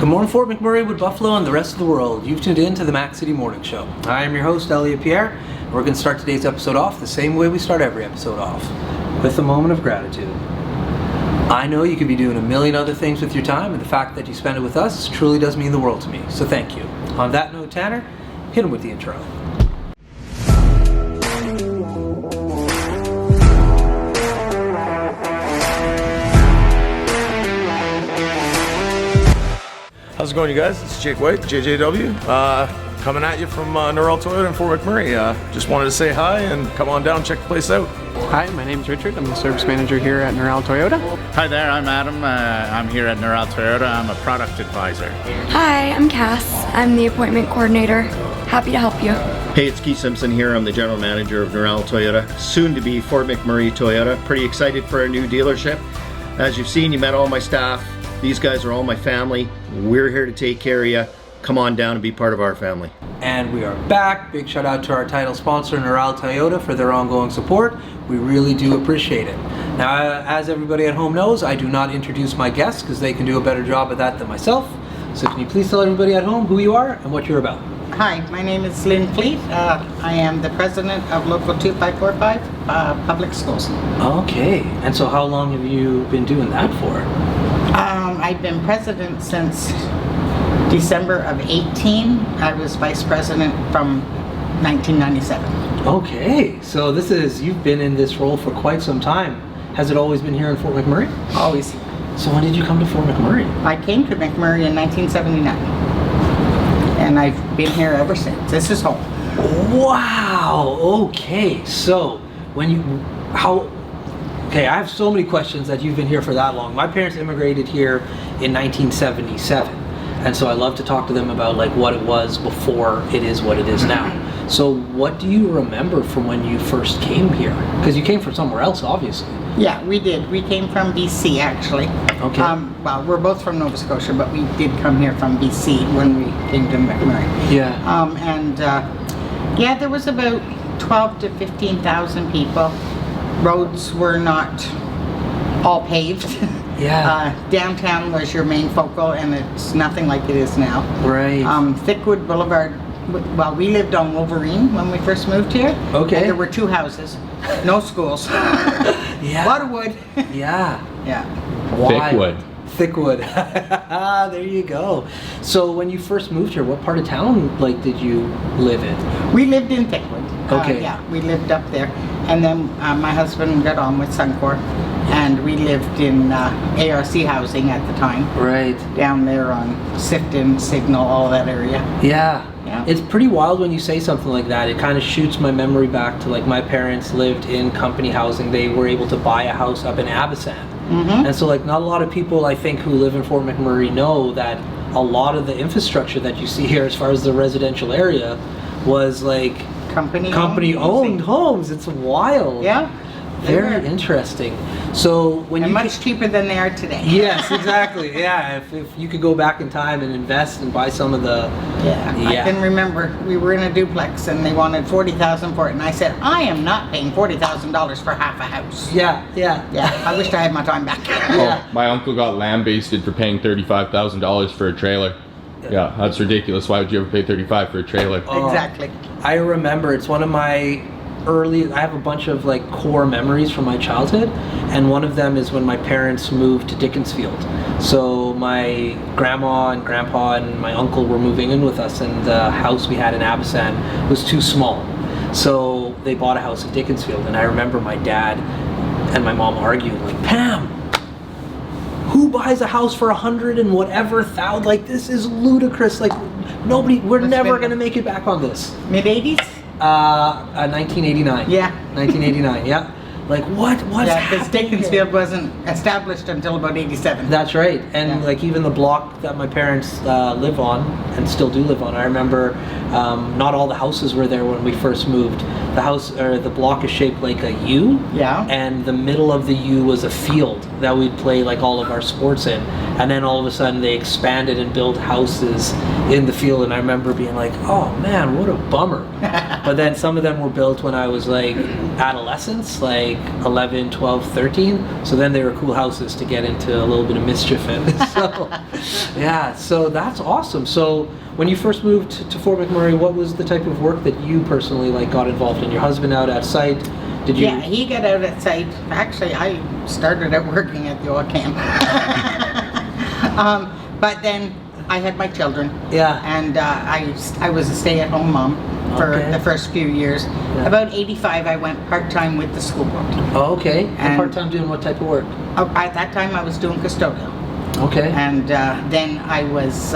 Good morning, Fort McMurray, Wood Buffalo, and the rest of the world. You've tuned in to the Mac City Morning Show. I am your host, Elliot Pierre. We're going to start today's episode off the same way we start every episode off, with a moment of gratitude. I know you could be doing a million other things with your time, and the fact that you spend it with us truly does mean the world to me, so thank you. On that note, Tanner, hit him with the intro. How's it going, you guys? It's Jake White, JJW, coming at you from Norrell Toyota in Fort McMurray. Just wanted to say hi and come on down, check the place out. Hi, my name's Richard. I'm the service manager here at Norrell Toyota. Hi there, I'm Adam. I'm here at Norrell Toyota. I'm a product advisor. Hi, I'm Cass. I'm the appointment coordinator. Happy to help you. Hey, it's Keith Simpson here. I'm the general manager of Norrell Toyota, soon to be Fort McMurray Toyota. Pretty excited for our new dealership. As you've seen, you met all my staff. These guys are all my family. We're here to take care of you. Come on down and be part of our family. And we are back. Big shout out to our title sponsor, Norrell Toyota, for their ongoing support. We really do appreciate it. Now, as everybody at home knows, I do not introduce my guests because they can do a better job at that than myself. So can you please tell everybody at home who you are and what you're about? Hi, my name is Lynn. I am the president of Local 2545 Public Schools. Okay, and so how long have you been doing that for? I've been president since December of 18. I was vice president from 1997. Okay, so you've been in this role for quite some time. Has it always been here in Fort McMurray? Always. So when did you come to Fort McMurray? I came to McMurray in 1979. And I've been here ever since. This is home. Wow, okay, so okay, I have so many questions that you've been here for that long. My parents immigrated here in 1977, and so I love to talk to them about like what it was before it is what it is now. So what do you remember from when you first came here? Because you came from somewhere else, obviously. Yeah, we did. We came from BC, actually. Okay. Well, we're both from Nova Scotia, but we did come here from BC when we came to McMurray. Yeah. Yeah, there was about 12 to 15,000 people. Roads were not all paved. Yeah. Downtown was your main focal, and it's nothing like it is now. Right. Thickwood Boulevard, well, we lived on Wolverine when we first moved here. Okay. And there were 2 houses, no schools. Yeah. A lot of wood. Yeah. Yeah. Thickwood. There you go. So when you first moved here, what part of town did you live in? We lived in Thickwood. Okay. Yeah, we lived up there. And then my husband got on with Suncor, and we lived in ARC housing at the time. Right. Down there on Sifton, Signal, all that area. Yeah. Yeah. It's pretty wild when you say something like that. It kind of shoots my memory back to my parents lived in company housing. They were able to buy a house up in Abisan. Mm-hmm. And so not a lot of people I think who live in Fort McMurray know that a lot of the infrastructure that you see here as far as the residential area was company owned homes. It's wild. Yeah. Very interesting. So when much cheaper than they are today. Yes, exactly. Yeah, if you could go back in time and invest and buy some of the. Yeah. I can remember we were in a duplex and they wanted $40,000 for it, and I said I am not paying $40,000 for half a house. Yeah. I wished I had my time back. Yeah. My uncle got lambasted for paying $35,000 for a trailer. Yeah, that's ridiculous. Why would you ever pay $35,000 for a trailer? Exactly. I remember it's one of my I have a bunch of core memories from my childhood, and one of them is when my parents moved to Dickinsfield. So my grandma and grandpa and my uncle were moving in with us, and the house we had in Abisan was too small. So they bought a house in Dickinsfield, and I remember my dad and my mom arguing Pam, who buys a house for 100 and whatever thousand? This is ludicrous. We're never gonna make it back on this. Mid-80s? 1989. Yeah. 1989, yeah. What's because happening Dickinsfield here? wasn't established until about 87. That's right. And even the block that my parents live on and still do live on, I remember not all the houses were there when we first moved. The house or the block is shaped like a U. Yeah. And the middle of the U was a field that we'd play all of our sports in. And then all of a sudden they expanded and built houses in the field, and I remember being oh man, what a bummer. But then some of them were built when I was adolescence, like 11, 12, 13. So then they were cool houses to get into a little bit of mischief in. So, yeah, so that's awesome. So when you first moved to Fort McMurray, what was the type of work that you personally like got involved in? Your husband out at site? Did you? Yeah, he got out at site. Actually, I started out working at the oil camp. But then I had my children. Yeah. And I was a stay-at-home mom for Okay. the first few years. Yeah. About 85, I went part-time with the school board. Oh, okay. And And- part-time doing what type of work? At that time, I was doing custodial. Okay. And then I was,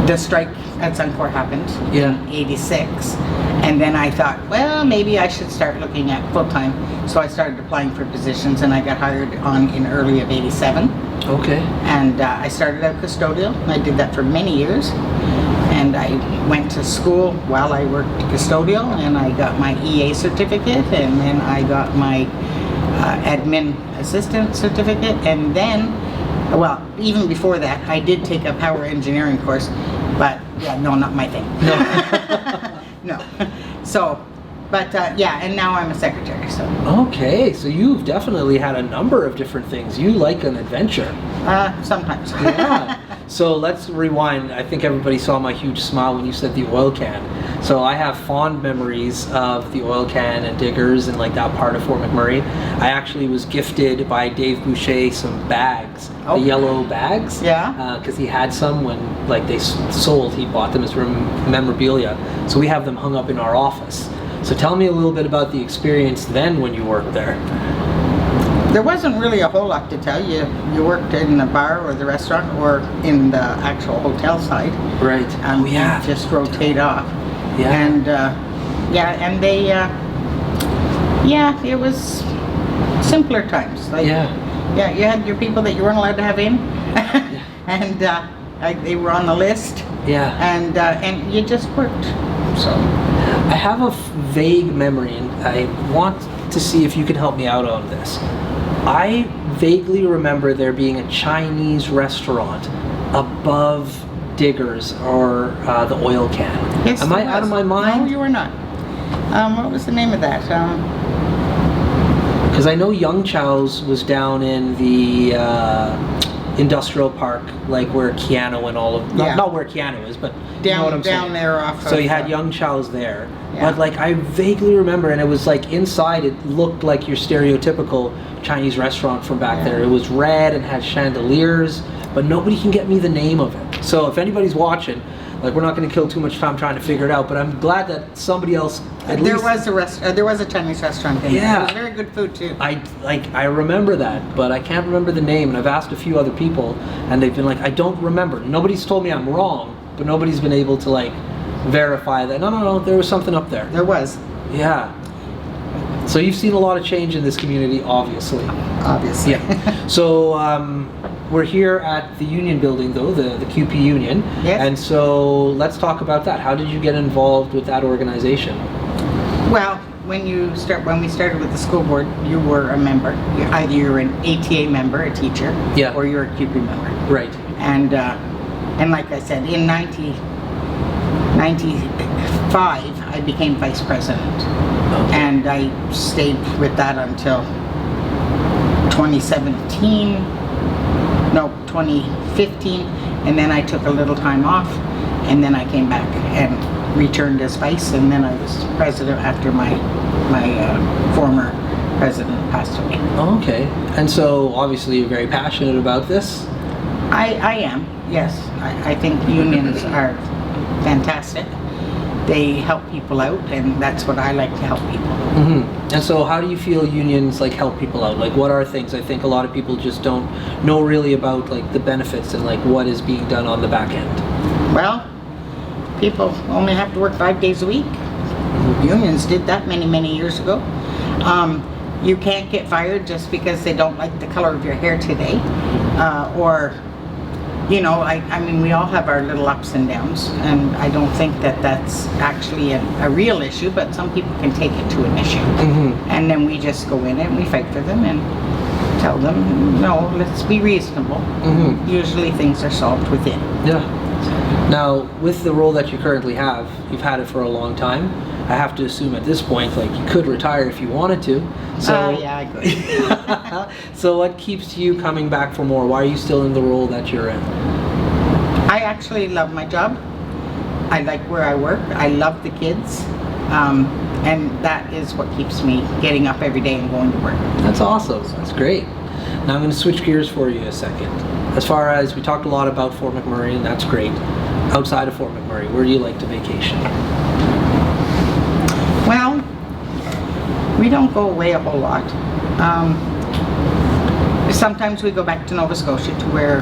the strike at Suncor happened Yeah. in 86. And then I thought, well, maybe I should start looking at full-time. So I started applying for positions and I got hired on in early of 87. Okay. And I started out custodial. I did that for many years. And I went to school while I worked custodial and I got my EA certificate and then I got my admin assistant certificate. And then, well, even before that, I did take a power engineering course, but yeah, no, not my thing. No. So, but yeah, and now I'm a secretary, so. Okay, so you've definitely had a number of different things. You like an adventure. Sometimes. Yeah. So let's rewind. I think everybody saw my huge smile when you said the oil can. So I have fond memories of the oil can and diggers and like that part of Fort McMurray. I actually was gifted by Dave Boucher some bags, Oh. the yellow bags. Yeah. Because he had some when like they sold. He bought them as memorabilia. So we have them hung up in our office. So tell me a little bit about the experience then when you worked there. There wasn't really a whole lot to tell you. You worked in the bar or the restaurant or in the actual hotel side. Right. And Oh, yeah. you just rotate off. Yeah. And yeah, and they, yeah, it was simpler times. Like, Yeah. Yeah, you had your people that you weren't allowed to have in, and they were on the list, Yeah. and you just worked. So I have a vague memory, and I want to see if you can help me out on this. I vaguely remember there being a Chinese restaurant above Diggers or the oil can. yes, Am I there out of was. my mind? No, you were not. What was the name of that? Because I know Young Chow's was down in the industrial park, like where Keanu and all of, Yeah. not where Keanu is, but you know what I'm down saying. there off. So of, you had Young Chow's there. Yeah. But like I vaguely remember, and it was like inside it looked like your stereotypical Chinese restaurant from back Yeah. there. It was red and had chandeliers, but nobody can get me the name of it. So if anybody's watching, like we're not going to kill too much time trying to figure it out, but I'm glad that somebody else at There least... there was a Chinese restaurant in there. Yeah. It was very good food too. I remember that, but I can't remember the name, and I've asked a few other people, and they've been like, I don't remember. Nobody's told me I'm wrong, but nobody's been able to like verify that. No, there was something up there. There was, Yeah. So you've seen a lot of change in this community, obviously. obviously. Yeah. So we're here at the Union Building, though, the QP Union. Yes. And so let's talk about that. How did you get involved with that organization? Well, when we started with the school board, you were a member. Either you were an ATA member, a teacher, Yeah. or you were a QP member. Right. And like I said, in 1995, I became vice president, and I stayed with that until 2015, and then I took a little time off, and then I came back and returned as vice, and then I was president after my former president passed away. Okay. And so obviously you're very passionate about this. I am, yes. I think unions are fantastic. They help people out, and that's what I like to help people. Mm-hmm. And so how do you feel unions like help people out? Like what are things I think a lot of people just don't know really about, like the benefits and like what is being done on the back end? Well, people only have to work 5 days a week. Unions did that many years ago. You can't get fired just because they don't like the color of your hair today, or you know, I mean, we all have our little ups and downs, and I don't think that that's actually a real issue, but some people can take it to an issue. Mm-hmm. And then we just go in and we fight for them and tell them, no, let's be reasonable. Mm-hmm. Usually things are solved within. Yeah. Now, with the role that you currently have, you've had it for a long time. I have to assume at this point, like, you could retire if you wanted to. So Yeah, I could. So what keeps you coming back for more? Why are you still in the role that you're in? I actually love my job. I like where I work. I love the kids. And that is what keeps me getting up every day and going to work. That's awesome. That's great. Now I'm going to switch gears for you a second. As far as we talked a lot about Fort McMurray, and that's great. Outside of Fort McMurray, where do you like to vacation? Well, we don't go away a whole lot. Sometimes we go back to Nova Scotia to where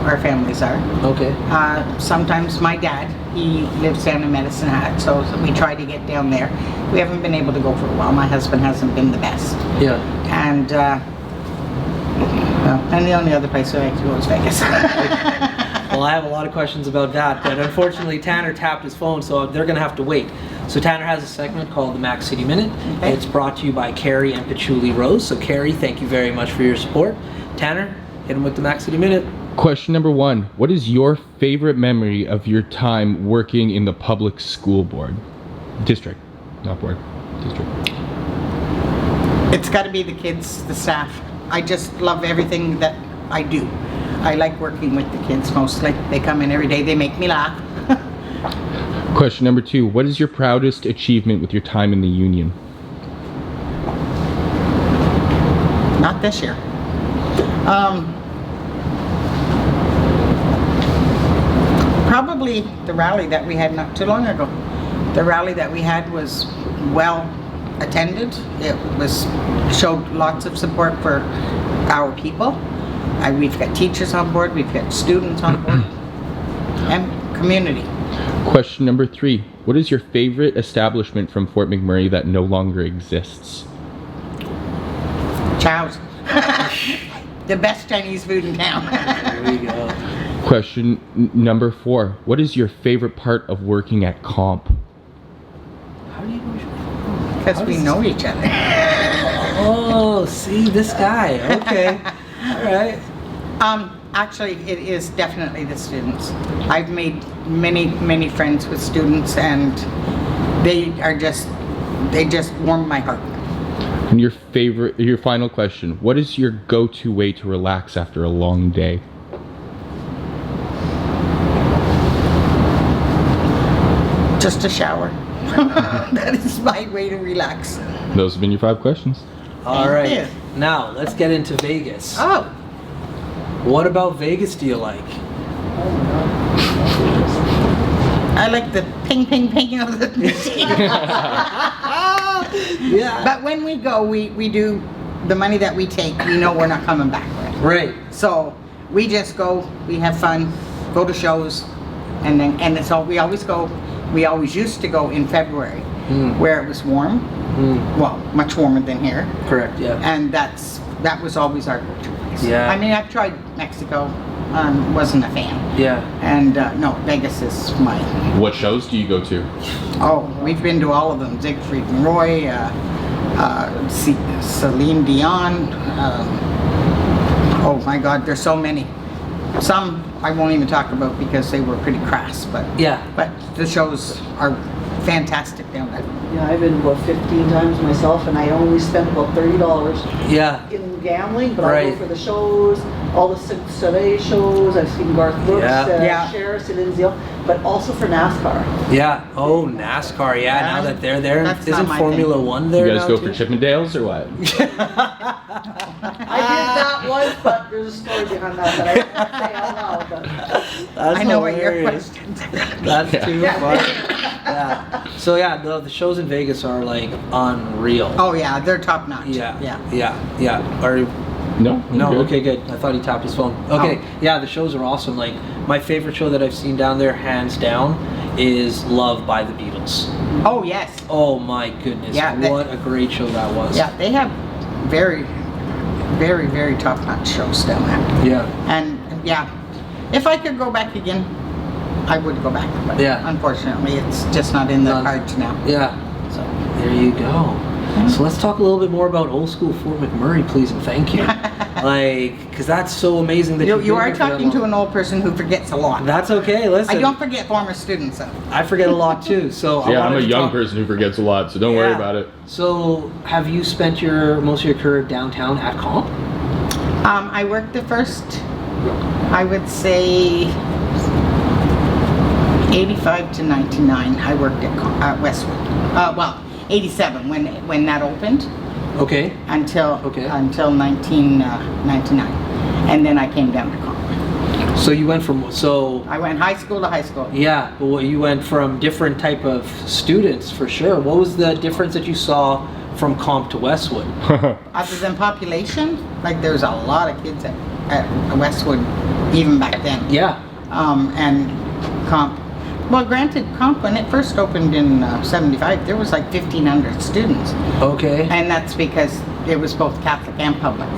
our families are. Okay. Sometimes my dad, he lives down in Medicine Hat, so we try to get down there. We haven't been able to go for a while. My husband hasn't been the best. Yeah. And the only other place I like to go is Vegas. Well, I have a lot of questions about that, but unfortunately Tanner tapped his phone, so they're going to have to wait. So Tanner has a segment called the Mac City Minute. Okay. It's brought to you by Carrie and Patchouli Rose. So Carrie, thank you very much for your support. Tanner, hit him with the Mac City Minute. Question number 1. What is your favorite memory of your time working in the public school board? District, not board. District. It's got to be the kids, the staff. I just love everything that I do. I like working with the kids mostly. They come in every day, they make me laugh. Question number 2. What is your proudest achievement with your time in the union? Not this year. Probably the rally that we had not too long ago. The rally that we had was well attended. It was showed lots of support for our people. We've got teachers on board, we've got students on board, and community. Question number 3. What is your favorite establishment from Fort McMurray that no longer exists? Chow's. The best Chinese food in town. There you go. Question number 4. What is your favorite part of working at Comp? How do you know? Because we know each other. Oh, see this guy. Okay. All right. Actually, it is definitely the students. I've made many friends with students, and they just warm my heart. And your final question. What is your go-to way to relax after a long day? Just a shower. That is my way to relax. Those have been your 5 questions. All Thank right. you. Now let's get into Vegas. Oh, What about Vegas do you like? I like the ping ping ping of the machine. Yeah. But when we go, we do the money that we take. We know we're not coming back with. Right. So we just go. We have fun. Go to shows, and it's all. We always go. We always used to go in February, where it was warm. Well, much warmer than here. Correct. Yeah. And that was always our go-to place. Yeah. I mean, I've tried Mexico. Wasn't a fan. Yeah. And no, Vegas is my. What shows do you go to? Oh, we've been to all of them. Siegfried and Roy, Celine Dion. Oh my God, there's so many. Some I won't even talk about because they were pretty crass, but Yeah. But the shows are fantastic down there. Yeah, I've been about 15 times myself, and I only spend about $30 Yeah. in gambling, but I Right. go for the shows, all the Cirque du Soleil shows. I've seen Garth Brooks, Yeah. Cher, Celine Dion, but also for NASCAR. Yeah. Oh, NASCAR. Yeah. Yeah. Now that they're there, That's isn't not my Formula thing. One there You guys now go too? for Chippendales or what? I did that once, but there's a story behind that that I won't say out loud. But That's I know what your hilarious. questions. That's too Yeah. funny. Yeah. So yeah, the shows in Vegas are like unreal. Oh yeah, they're top notch. Yeah. Yeah. Yeah. Yeah. Are No? I'm No, good. okay, good. I thought he tapped his phone. Okay, Oh. yeah, the shows are awesome. Like, my favorite show that I've seen down there, hands down, is Love by the Beatles. Oh yes. Oh my goodness, Yeah, what a great show that was. Yeah, they have very top notch shows down there. Yeah. And yeah, if I could go back again, I would go back. But Yeah. unfortunately, it's just not in the None. cards now. Yeah. So There you go. So let's talk a little bit more about old school Fort McMurray, please and thank you. Like, because that's so amazing that You are talking to an old person who forgets a lot. That's okay. Listen, I don't forget former students though. I forget a lot too. So Yeah, I'm wanted a to young talk- person who forgets a lot, so don't worry Yeah. about it. So have you spent most of your career downtown at Comp? I worked the first, I would say, 85 to 99. I worked at Westwood. Well, 87 when that opened Okay. until 1999, and then I came down to Comp. So you went from I went high school to high school. yeah, but you went from different type of students for sure. What was the difference that you saw from Comp to Westwood? Other than population, like there's a lot of kids at Westwood even back then. Yeah. And Comp. Well, granted, Comp, when it first opened in 75, there was like 1,500 students. Okay. And that's because it was both Catholic and public.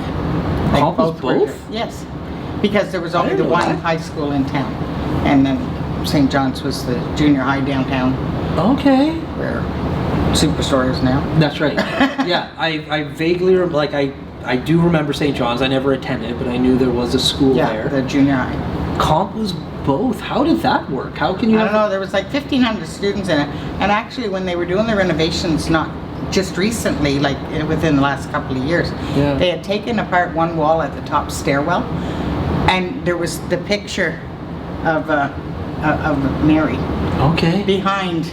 Comp was were- both? Yes. Because there was only didn't the know one that. high school in town. And then St. John's was the junior high downtown, Okay. where Superstore is now. That's right. Yeah, I vaguely I do remember St. John's. I never attended, but I knew there was a school Yeah, there. the junior high. Comp was both. How did that work? How can you I have don't know, there was like 1,500 students in it. And actually, when they were doing the renovations, not just recently, like within the last couple of years, Yeah. they had taken apart one wall at the top stairwell, and there was the picture of Mary Okay. behind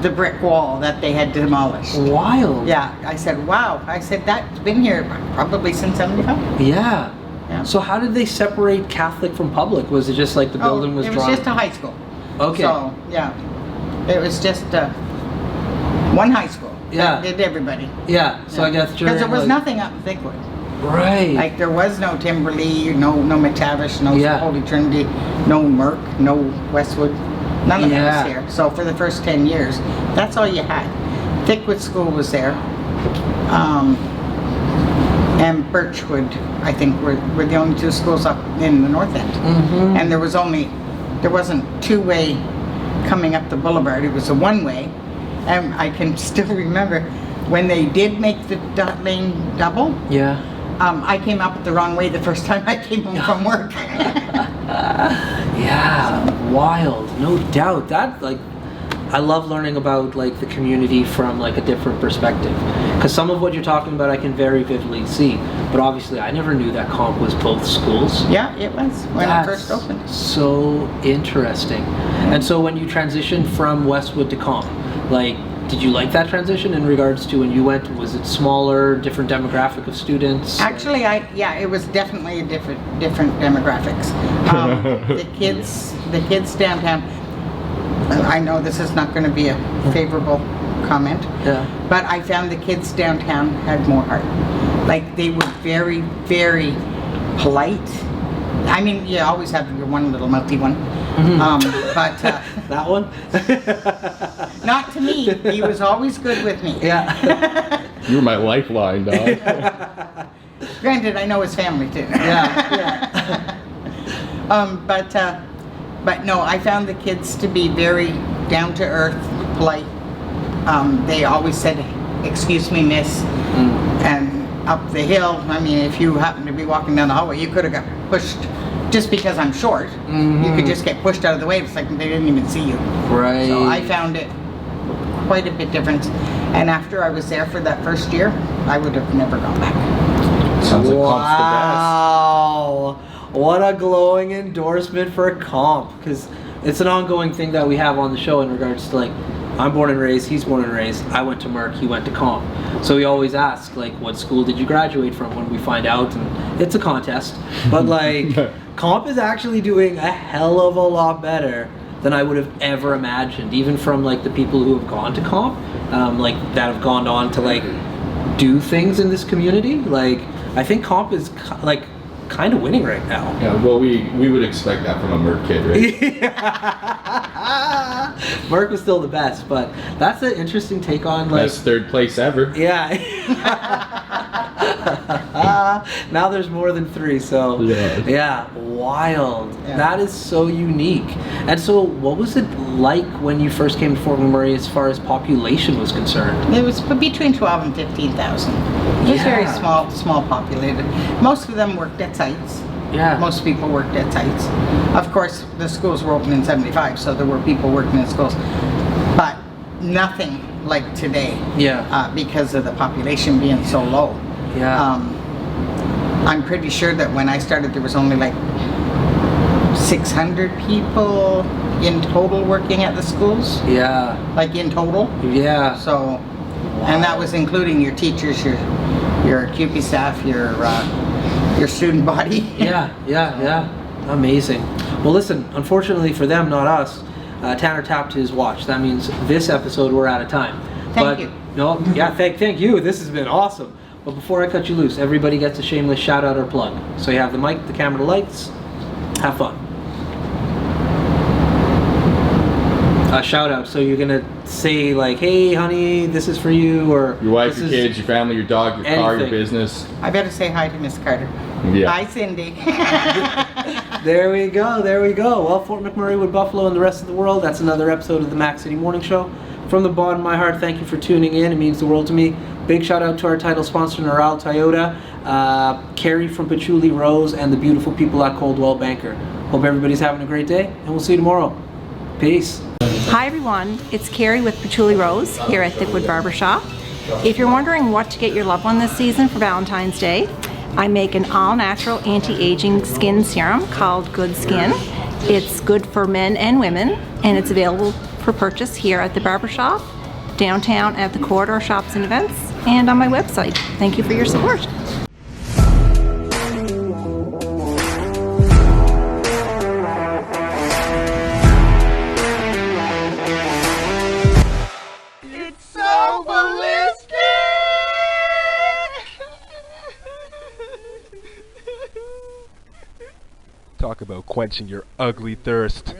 the brick wall that they had demolished. Wild. Yeah, I said, wow. I said, that's been here probably since 75. Yeah. Yeah. So how did they separate Catholic from public? Was it just like the building was it drawn? was just a high school. Okay. So, yeah. It was just one high school. Yeah. That did everybody. Yeah. So I guess during Because there was like- nothing up in Thickwood. Right. Like there was no Timberley, no McTavish, no Yeah. Holy Trinity, no Merck, no Westwood. None of that Yeah. was here. So for the first 10 years, that's all you had. Thickwood School was there. And Birchwood, I think, were the only two schools up in the north end. Mm-hmm. And there wasn't two-way coming up the boulevard, it was a one-way. And I can still remember when they did make the lane double, Yeah. I came up the wrong way the first time I came home from work. Yeah. Wild. No doubt. That I love learning about like the community from like a different perspective. Because some of what you're talking about I can very vividly see. But obviously I never knew that Comp was both schools. Yeah, it was when it first That's opened. So interesting. And so when you transitioned from Westwood to Comp, like, did you like that transition in regards to when you went? Was it smaller, different demographic of students? Actually, it was definitely a different demographics. The kids downtown. I know this is not going to be a favorable comment, Yeah. but I found the kids downtown had more heart. Like they were very, very polite. I mean, you always have your one little mouthy one, but That one? not to me. He was always good with me. Yeah. You were my lifeline, dog. Granted, I know his family too. Yeah. But no, I found the kids to be very down to earth, polite. They always said, "Excuse me, miss," and up the hill. I mean, if you happened to be walking down the hallway, you could have got pushed. Just because I'm short, you could just get pushed out of the way. It's like they didn't even see you. Right. So I found it quite a bit different. And after I was there for that first year, I would have never gone back. Sounds like Comp's Wow. What a glowing endorsement for Comp, because it's an ongoing thing that we have on the show in regards to like, I'm born and raised, he's born and raised, I went to Merck, he went to Comp. So we always ask, like, what school did you graduate from when we find out, and it's a contest. But like, Comp is actually doing a hell of a lot better than I would have ever imagined, even from like the people who have gone to Comp, like that have gone on to like do things in this community. Like, I think Comp is like kind of winning right now. Yeah, well, we would expect that from a Merck kid, right? Merck was still the best, but that's an interesting take on like Best third place ever. yeah. Now there's more than 3, so yeah, wild. Yeah. That is so unique. And so what was it like when you first came to Fort McMurray as far as population was concerned? It was between 12 and 15,000. It was very small populated. Most of them worked at sites. Yeah. Most people worked at sites. Of course, the schools were open in 75, so there were people working in schools. But nothing like today. Yeah. Because of the population being so low. Yeah. I'm pretty sure that when I started, there was only like 600 people in total working at the schools. Yeah. Like in total. Yeah. So, and that was including your teachers, your QP staff, your student body. Yeah. Amazing. Well, listen, unfortunately for them, not us, Tanner tapped his watch. That means this episode we're out of time. Thank you. No, yeah, thank you. This has been awesome. But before I cut you loose, everybody gets a shameless shout out or plug. So you have the mic, the camera, the lights. Have fun. A shout out. So you're gonna say like, "Hey, honey, this is for you," or your wife, this your is kids, your family, your dog, your car, your anything. business. I better say hi to Miss Carter. Yeah. Hi, Cindy. There we go. Well, Fort McMurray, Wood Buffalo, and the rest of the world, that's another episode of the Mac City Morning Show. From the bottom of my heart, thank you for tuning in. It means the world to me. Big shout out to our title sponsor, Neural Toyota, Carrie from Patchouli Rose, and the beautiful people at Coldwell Banker. Hope everybody's having a great day, and we'll see you tomorrow. Peace. Hi everyone, it's Carrie with Patchouli Rose here at Thickwood Barbershop. If you're wondering what to get your loved one this season for Valentine's Day, I make an all-natural anti-aging skin serum called Good Skin. It's good for men and women, and it's available for purchase here at the barbershop, downtown at the corridor shops and events, and on my website. Thank you for your support. Talk about quenching your ugly thirst.